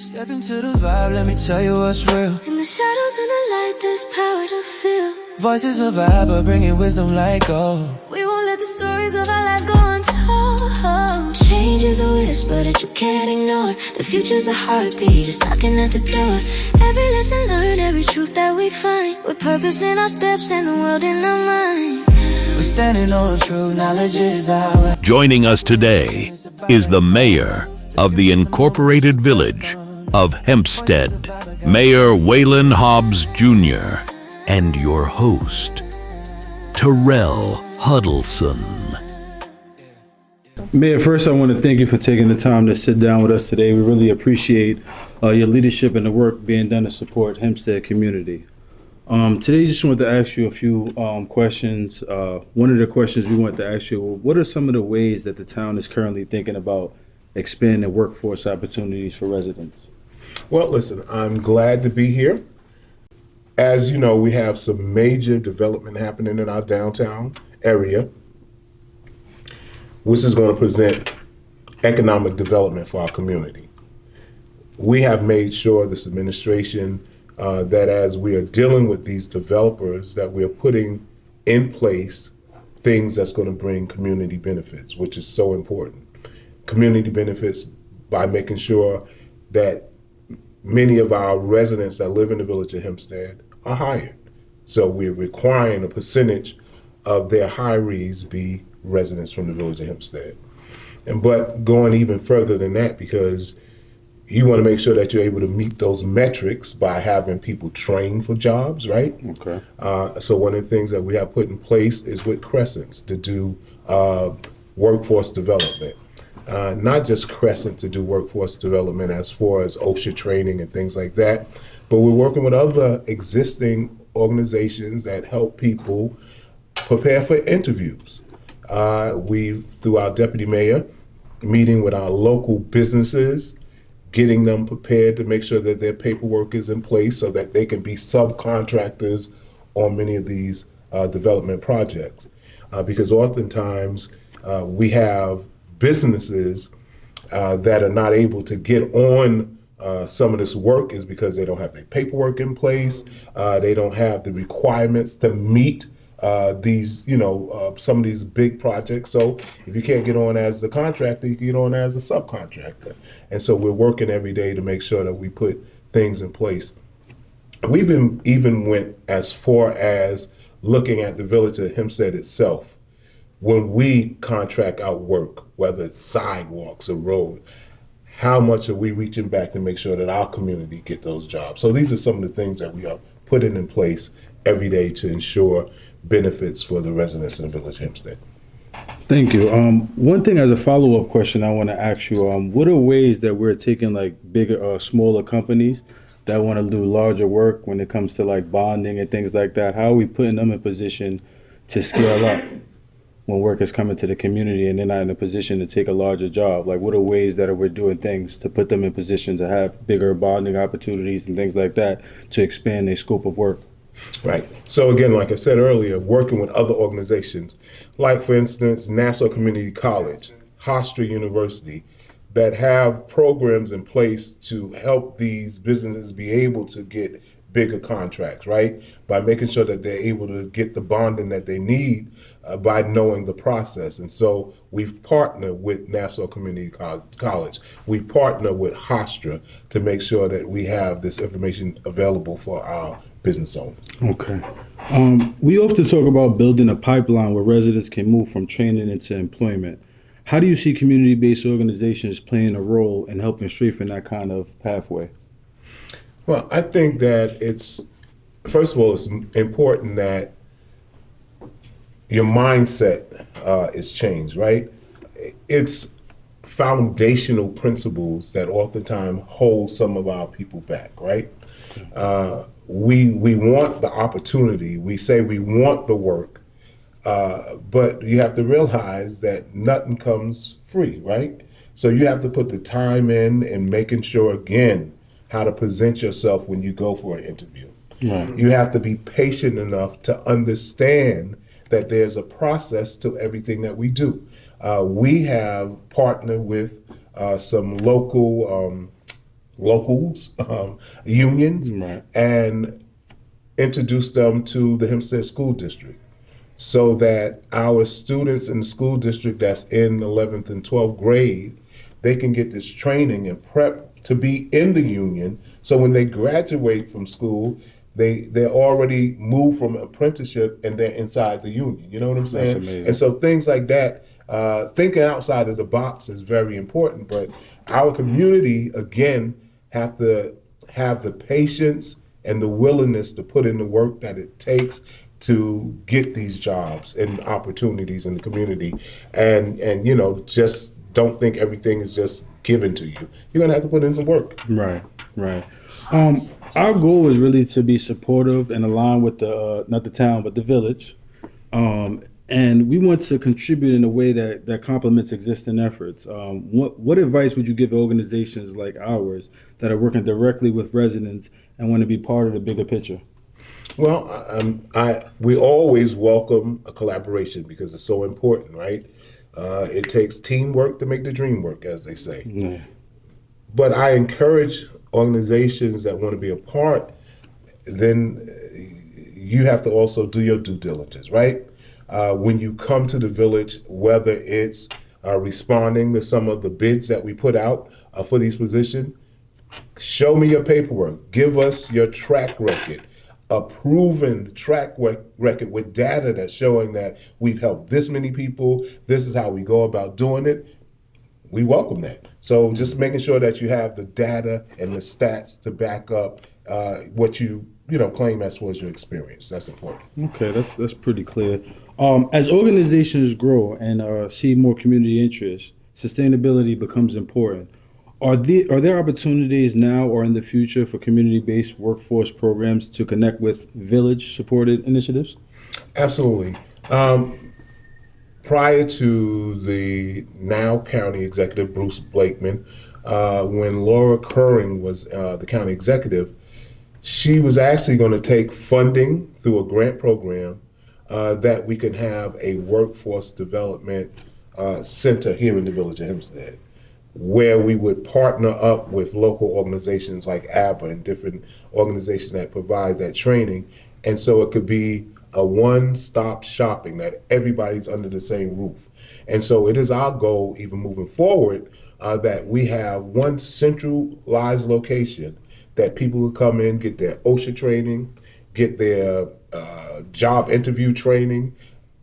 Step into the vibe, let me tell you what's real. In the shadows and the light, there's power to feel. Voices of ABBA, bringing wisdom like gold. We won't let the stories of our lives go untold. Change is a whisper that you can't ignore. The future's a heartbeat, it's knocking at the door. Every lesson learned, every truth that we find, with purpose in our steps and the world in our mind. We're standing on true knowledge is our. Joining us today is the mayor of the Incorporated Village of Hempstead, Mayor Waylyn Hobbs Jr., and your host, Tarell Huddleson. Mayor, first I want to thank you for taking the time to sit down with us today. We really appreciate your leadership and the work being done to support Hempstead community. Today, I just wanted to ask you a few questions. One of the questions we wanted to ask you, what are some of the ways that the town is currently thinking about expanding workforce opportunities for residents? Well, listen, I'm glad to be here. As you know, we have some major development happening in our downtown area, which is going to present economic development for our community. We have made sure, this administration, that as we are dealing with these developers, that we are putting in place things that's going to bring community benefits, which is so important. Community benefits by making sure that many of our residents that live in the village of Hempstead are hired. So we're requiring a percentage of their hirees be residents from the village of Hempstead. But going even further than that, because you want to make sure that you're able to meet those metrics by having people trained for jobs, right? Okay. So one of the things that we have put in place is with Crescents to do workforce development. Not just Crescent to do workforce development as far as OSHA training and things like that, but we're working with other existing organizations that help people prepare for interviews. We've, through our deputy mayor, meeting with our local businesses, getting them prepared to make sure that their paperwork is in place so that they can be subcontractors on many of these development projects. Because oftentimes we have businesses that are not able to get on some of this work is because they don't have their paperwork in place. They don't have the requirements to meet these, some of these big projects. So if you can't get on as the contractor, you can get on as a subcontractor. And so we're working every day to make sure that we put things in place. We've even went as far as looking at the village of Hempstead itself. When we contract out work, whether it's sidewalks or road, how much are we reaching back to make sure that our community get those jobs? So these are some of the things that we are putting in place every day to ensure benefits for the residents in the village of Hempstead. Thank you. One thing as a follow-up question I want to ask you, what are ways that we're taking like bigger, smaller companies that want to do larger work when it comes to like bonding and things like that? How are we putting them in position to scale up when work is coming to the community and they're not in a position to take a larger job? Like, what are ways that we're doing things to put them in position to have bigger bonding opportunities and things like that to expand their scope of work? Right. So again, like I said earlier, working with other organizations, like for instance, Nassau Community College, Hofstra University, that have programs in place to help these businesses be able to get bigger contracts, right? By making sure that they're able to get the bonding that they need by knowing the process. And so we've partnered with Nassau Community College. We partner with Hofstra to make sure that we have this information available for our business owners. Okay. We often talk about building a pipeline where residents can move from training into employment. How do you see community-based organizations playing a role in helping strengthen that kind of pathway? Well, I think that first of all, it's important that your mindset is changed, right? It's foundational principles that oftentimes hold some of our people back, right? We want the opportunity. We say we want the work, but you have to realize that nothing comes free, right? So you have to put the time in making sure, again, how to present yourself when you go for an interview. Right. You have to be patient enough to understand that there's a process to everything that we do. We have partnered with some local locals, unions, Right. and introduce them to the Hempstead School District so that our students in the school district that's in 11th and 12th grade, they can get this training and prep to be in the union. So when they graduate from school, they're already moved from apprenticeship and they're inside the union. You know what I'm saying? That's amazing. And so things like that, thinking outside of the box is very important. But our community, again, have to have the patience and the willingness to put in the work that it takes to get these jobs and opportunities in the community, and just don't think everything is just given to you. You're gonna have to put in some work. Right, right. Our goal is really to be supportive and align with the not the town but the village, and we want to contribute in a way that complements existing efforts. What advice would you give organizations like ours that are working directly with residents and want to be part of the bigger picture? Well, we always welcome a collaboration because it's so important, right? It takes teamwork to make the dream work, as they say. Yeah. But I encourage organizations that want to be a part, then you have to also do your due diligence, right? When you come to the village, whether it's responding to some of the bids that we put out for these positions, show me your paperwork. Give us your track record, a proven track record with data that's showing that we've helped this many people. This is how we go about doing it. We welcome that. So just making sure that you have the data and the stats to back up what you claim as far as your experience. That's important. Okay, that's pretty clear. As organizations grow and see more community interest, sustainability becomes important. Are there opportunities now or in the future for community-based workforce programs to connect with village-supported initiatives? Absolutely. Prior to the now county executive, Bruce Blakeman, when Laura Curring was the county executive, she was actually going to take funding through a grant program that we could have a workforce development center here in the village of Hempstead, where we would partner up with local organizations like ABBA and different organizations that provide that training. And so it could be a one-stop shopping that everybody's under the same roof. And so it is our goal, even moving forward, that we have one centralized location that people will come in, get their OSHA training, get their job interview training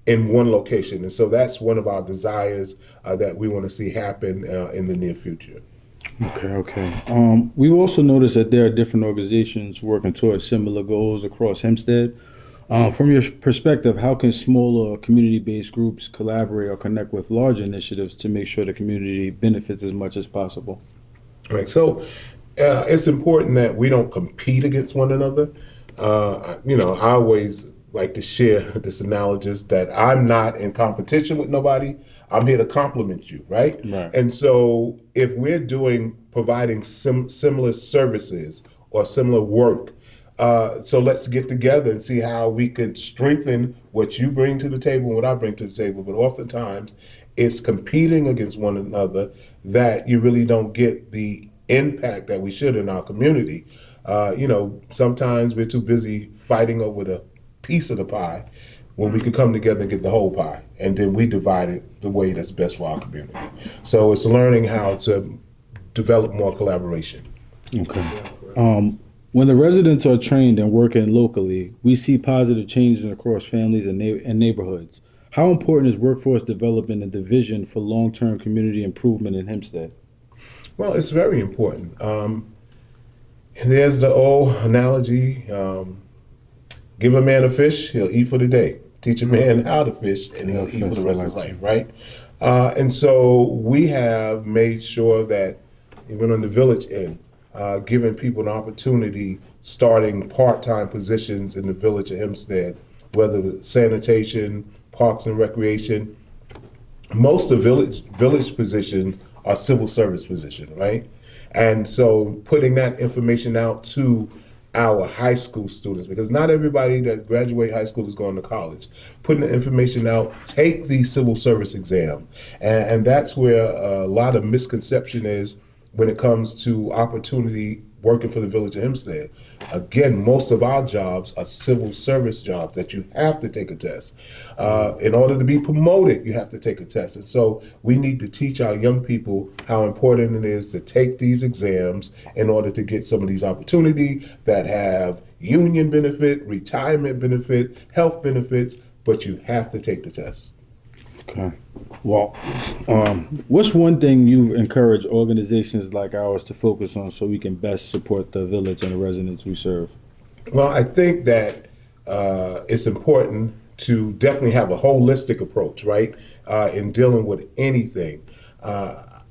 in one location. And so that's one of our desires that we want to see happen in the near future. Okay. We've also noticed that there are different organizations working towards similar goals across Hempstead. From your perspective, how can smaller community-based groups collaborate or connect with larger initiatives to make sure the community benefits as much as possible? Right. So it's important that we don't compete against one another. I always like to share this analogy that I'm not in competition with nobody. I'm here to compliment you, right? Right. And so if we're providing similar services or similar work, so let's get together and see how we could strengthen what you bring to the table and what I bring to the table. But oftentimes it's competing against one another that you really don't get the impact that we should in our community. Sometimes we're too busy fighting over the piece of the pie when we could come together and get the whole pie, and then we divide it the way that's best for our community. So it's learning how to develop more collaboration. Okay. When the residents are trained and working locally, we see positive changes across families and neighborhoods. How important is workforce development and the vision for long-term community improvement in Hempstead? Well, it's very important. There's the old analogy, give a man a fish, he'll eat for the day. Teach a man how to fish, and he'll eat for the rest of his life, right? And so we have made sure that even on the village end, giving people an opportunity, starting part-time positions in the village of Hempstead, whether it's sanitation, parks and recreation. Most of village positions are civil service positions, right? And so putting that information out to our high school students, because not everybody that graduate high school is going to college. Putting the information out, take the civil service exam. And that's where a lot of misconception is when it comes to opportunity working for the Village of Hempstead. Again, most of our jobs are civil service jobs that you have to take a test. In order to be promoted, you have to take a test. And so we need to teach our young people how important it is to take these exams in order to get some of these opportunities that have union benefit, retirement benefit, health benefits, but you have to take the test. Okay. Well, what's one thing you've encouraged organizations like ours to focus on so we can best support the village and the residents we serve? Well, I think that it's important to definitely have a holistic approach, right, in dealing with anything.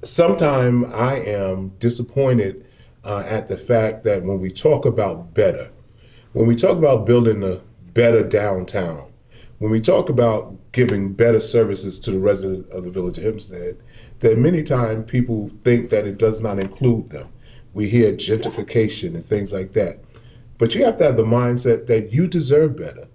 Sometimes I am disappointed at the fact that when we talk about better, when we talk about building a better downtown, when we talk about giving better services to the residents of the Village of Hempstead, that many times people think that it does not include them. We hear gentrification and things like that. But you have to have the mindset that you deserve better.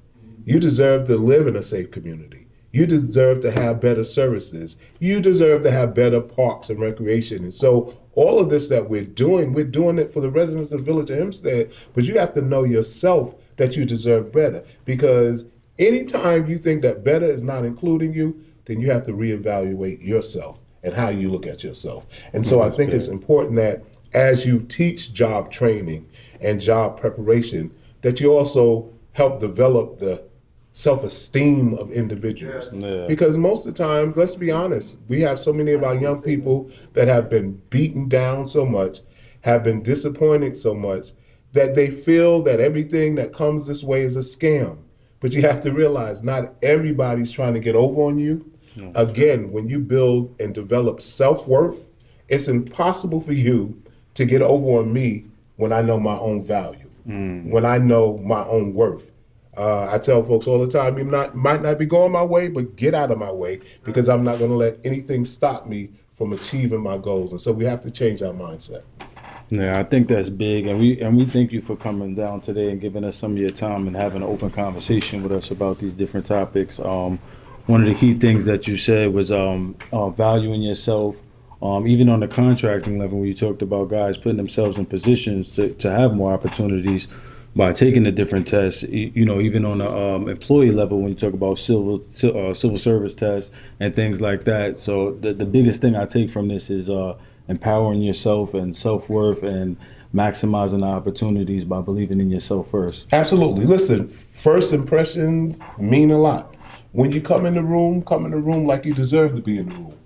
You deserve to live in a safe community. You deserve to have better services. You deserve to have better parks and recreation. And so all of this that we're doing it for the residents of the Village of Hempstead, but you have to know yourself that you deserve better. Because anytime you think that better is not including you, then you have to reevaluate yourself and how you look at yourself. And so I think it's important that as you teach job training and job preparation, that you also help develop the self-esteem of individuals. Yeah. Because most of the time, let's be honest, we have so many of our young people that have been beaten down so much, have been disappointed so much, that they feel that everything that comes this way is a scam. But you have to realize not everybody's trying to get over on you. No. Again, when you build and develop self-worth, it's impossible for you to get over on me when I know my own value, when I know my own worth. I tell folks all the time, you might not be going my way, but get out of my way, because I'm not going to let anything stop me from achieving my goals. And so we have to change our mindset. Yeah, I think that's big, and we thank you for coming down today and giving us some of your time and having an open conversation with us about these different topics. One of the key things that you said was valuing yourself, even on the contracting level, when you talked about guys putting themselves in positions to have more opportunities by taking the different tests. Even on the employee level, when you talk about civil service tests and things like that. So the biggest thing I take from this is empowering yourself and self-worth and maximizing the opportunities by believing in yourself first. Absolutely. Listen, first impressions mean a lot. When you come in the room like you deserve to be in the room,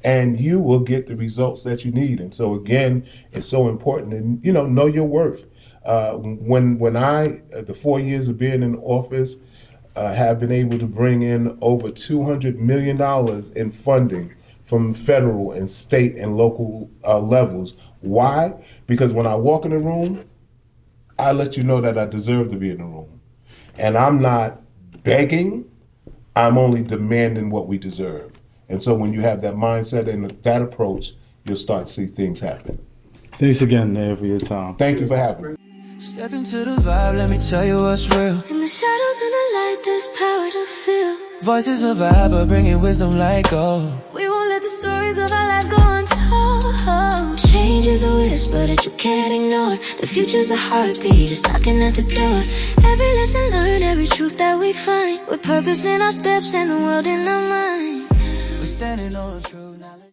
and you will get the results that you need. And so again, it's so important, and know your worth. When I, the 4 years of being in office, have been able to bring in over $200 million in funding from federal and state and local levels. Why? Because when I walk in the room, I let you know that I deserve to be in the room. And I'm not begging, I'm only demanding what we deserve. And so when you have that mindset and that approach, you'll start to see things happen. Thanks again, Mayor, for your time. Thank you for having me. Step into the vibe, let me tell you what's real. In the shadows and the light, there's power to feel. Voices of ABBA, bringing wisdom like gold. We won't let the stories of our lives go untold. Change is a whisper that you can't ignore. The future's a heartbeat, it's knocking at the door. Every lesson learned, every truth that we find, with purpose in our steps and the world in our mind. We're standing on true knowledge.